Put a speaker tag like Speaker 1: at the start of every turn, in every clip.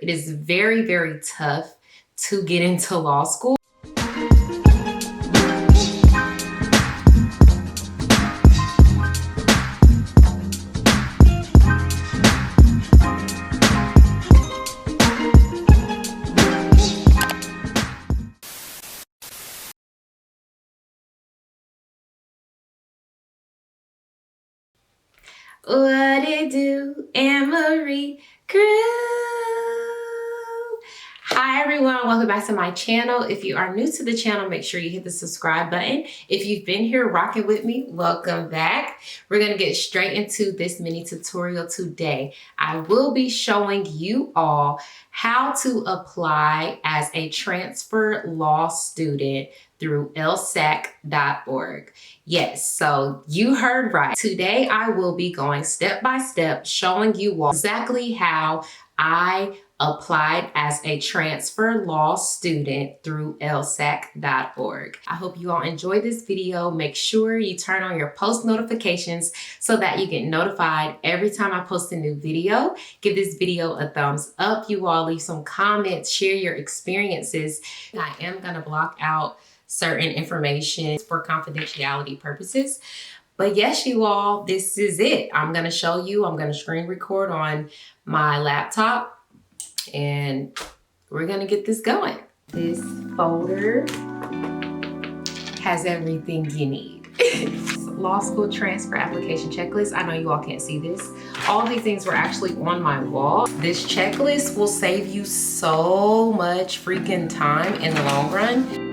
Speaker 1: It is very, very tough to get into law school. What it do, Anne-Marie Crew? Hi everyone, welcome back to my channel. If you are new to the channel, make sure you hit the subscribe button. If you've been here rocking with me, welcome back. We're gonna get straight into this mini tutorial today. I will be showing you all how to apply as a transfer law student through LSAC.org. Yes, so you heard right. Today I will be going step by step, showing you all exactly how I applied as a transfer law student through LSAC.org. I hope you all enjoy this video. Make sure you turn on your post notifications so that you get notified every time I post a new video. Give this video a thumbs up, you all. Leave some comments, share your experiences. I am gonna block out certain information for confidentiality purposes. But yes, you all, this is it. I'm gonna show you, I'm gonna screen record on my laptop and we're gonna get this going. This folder has everything you need. Law school transfer application checklist. I know you all can't see this. All these things were actually on my wall. This checklist will save you so much freaking time in the long run.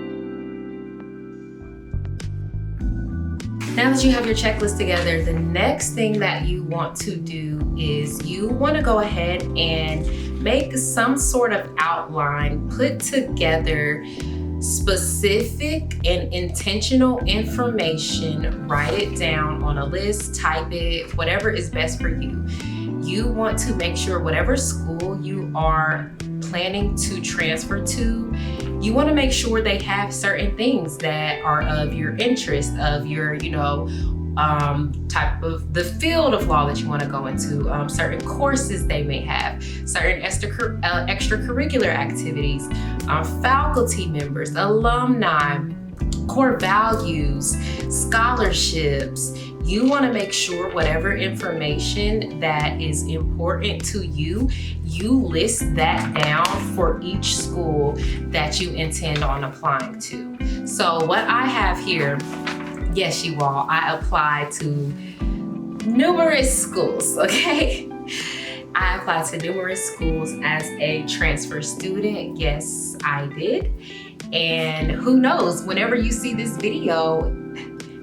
Speaker 1: Now that you have your checklist together, the next thing that you want to do is you want to go ahead and make some sort of outline, put together specific and intentional information, write it down on a list, type it, whatever is best for you. You want to make sure whatever school you are planning to transfer to, you want to make sure they have certain things that are of your interest, of your, type of the field of law that you want to go into, certain courses they may have, certain extracurricular activities, faculty members, alumni, core values, scholarships. You want to make sure whatever information that is important to you, you list that down for each school that you intend on applying to. So what I have here, yes, you all, I applied to numerous schools, okay? I applied to numerous schools as a transfer student. Yes, I did. And who knows, whenever you see this video,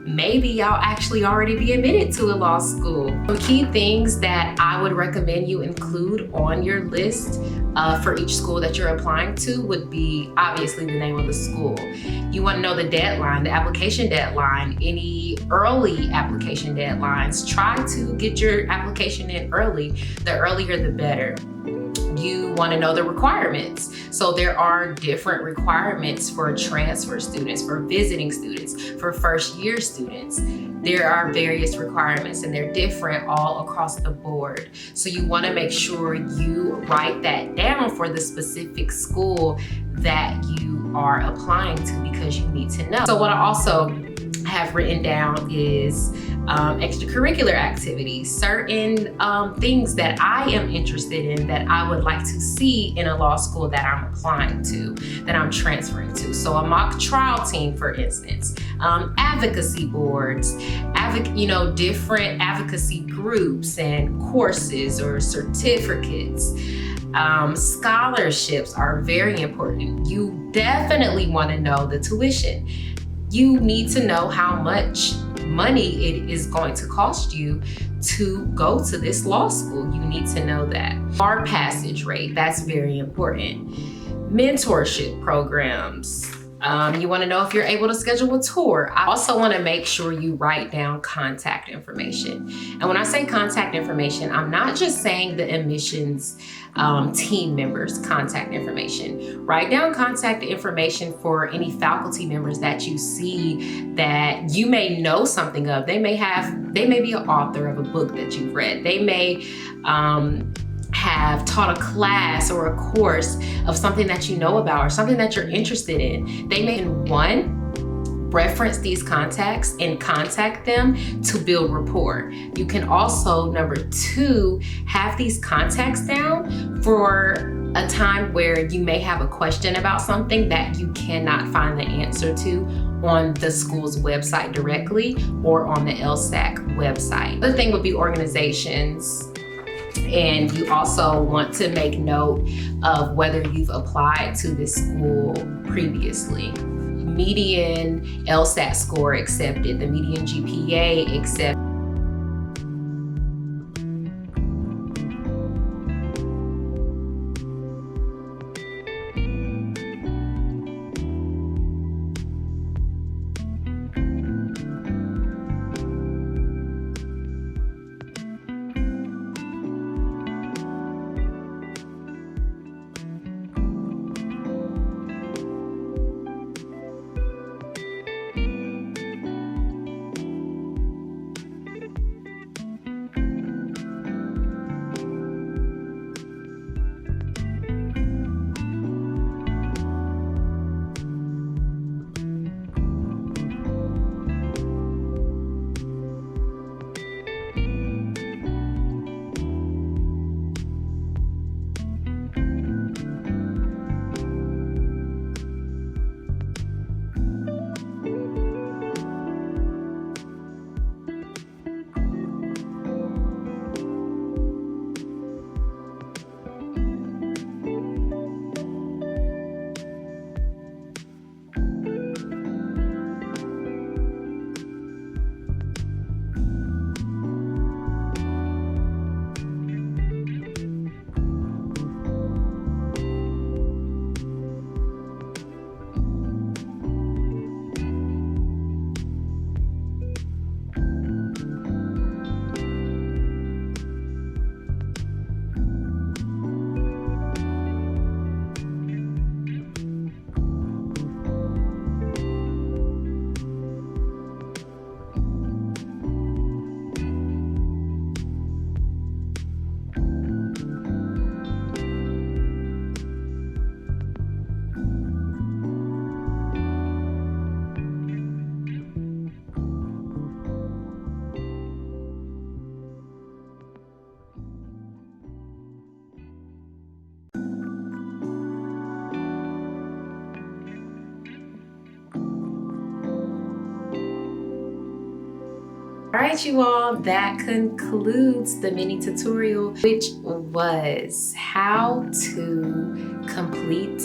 Speaker 1: maybe y'all actually already be admitted to a law school. Some key things that I would recommend you include on your list for each school that you're applying to would be obviously the name of the school. You want to know the deadline, the application deadline, any early application deadlines. Try to get your application in early. The earlier the better. You want to know the requirements. So there are different requirements for transfer students, for visiting students, for first year students. There are various requirements and they're different all across the board. So you want to make sure you write that down for the specific school that you are applying to, because you need to know. So what I also have written down is extracurricular activities, certain things that I am interested in that I would like to see in a law school that I'm applying to, that I'm transferring to. So a mock trial team, for instance, advocacy boards, different advocacy groups and courses or certificates. Scholarships are very important. You definitely want to know the tuition. You need to know how much money it is going to cost you to go to this law school. You need to know that. Bar passage rate, that's very important. Mentorship programs. You want to know if you're able to schedule a tour. I also want to make sure you write down contact information. And when I say contact information, I'm not just saying the admissions team members' contact information. Write down contact information for any faculty members that you see that you may know something of. They may be an author of a book that you've read. They may have taught a class or a course of something that you know about or something that you're interested in. They may, one, reference these contacts and contact them to build rapport. You can also, number two, have these contacts down for a time where you may have a question about something that you cannot find the answer to on the school's website directly or on the LSAC website. The thing would be organizations, and you also want to make note of whether you've applied to this school previously. Median LSAT score accepted, the median GPA accepted. All right, you all, that concludes the mini tutorial, which was how to complete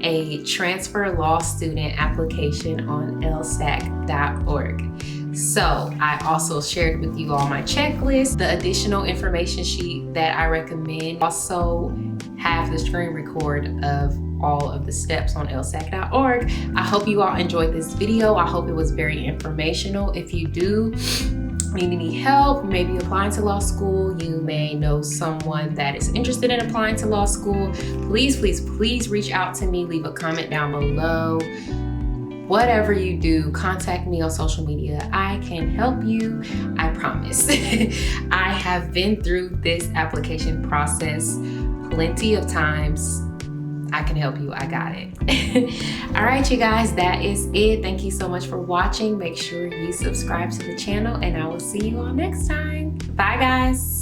Speaker 1: a transfer law student application on LSAC.org. So I also shared with you all my checklist, the additional information sheet that I recommend. Also have the screen record of all of the steps on LSAC.org. I hope you all enjoyed this video. I hope it was very informational. If you do need any help, maybe applying to law school, you may know someone that is interested in applying to law school, please reach out to me, leave a comment down below. Whatever you do, contact me on social media. I can help you, I promise. I have been through this application process plenty of times. I can help you, I got it. All right, you guys, that is it. Thank you so much for watching. Make sure you subscribe to the channel and I will see you all next time. Bye, guys.